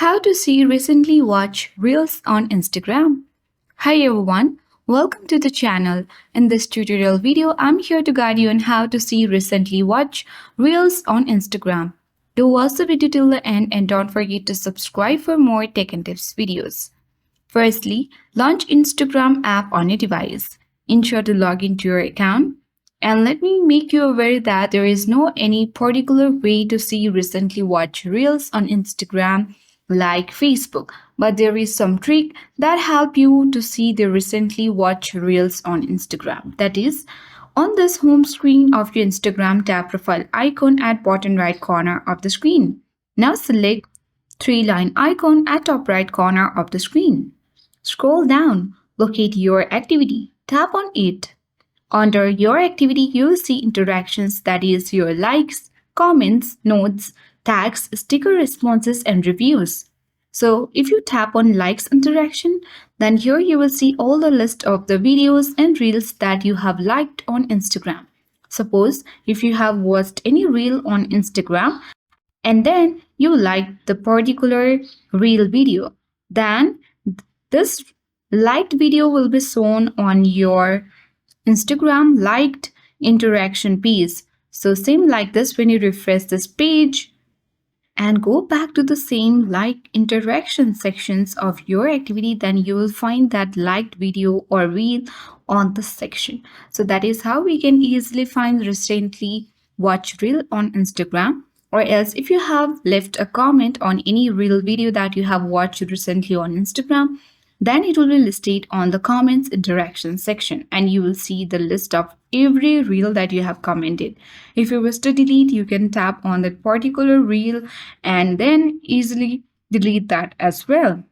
How to see recently watched reels on Instagram. Hi everyone, welcome to the channel. In this tutorial video, I'm here to guide you on how to see recently watched reels on Instagram. Do watch the video till the end and don't forget to subscribe for more tech and tips videos. Firstly, launch Instagram app on your device. Ensure to log into your account. And let me make you aware that there is no any particular way to see recently watched reels on Instagram like Facebook, but there is some trick that help you to see the recently watched reels on Instagram. That is, on this home screen of your Instagram, tap profile icon at bottom right corner of the screen. Now select three-line icon at top right corner of the screen. Scroll down, locate your activity, tap on it. Under your activity, you will see interactions, that is your likes, comments, notes, tags, sticker responses, and reviews. So if you tap on likes interaction, then here you will see all the list of the videos and reels that you have liked on Instagram. Suppose if you have watched any reel on Instagram and then you liked the particular reel video, then this liked video will be shown on your Instagram liked interaction page. So same like this, when you refresh this page and go back to the same like interaction sections of your activity, then you will find that liked video or reel on the section. So that is how we can easily find recently watched reel on Instagram. Or else if you have left a comment on any reel video that you have watched recently on Instagram, then it will be listed on the comments interaction section and you will see the list of every reel that you have commented. If you wish to delete, you can tap on that particular reel and then easily delete that as well.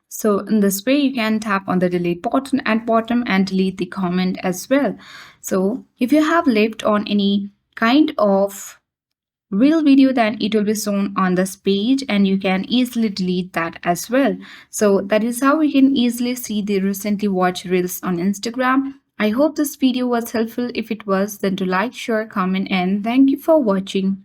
So in this way, you can tap on the delete button at bottom and delete the comment as well. So if you have left on any kind of reel video, then it will be shown on this page and you can easily delete that as well. So that is how we can easily see the recently watched reels on Instagram. I hope this video was helpful. If it was, then to like, share, comment, and thank you for watching.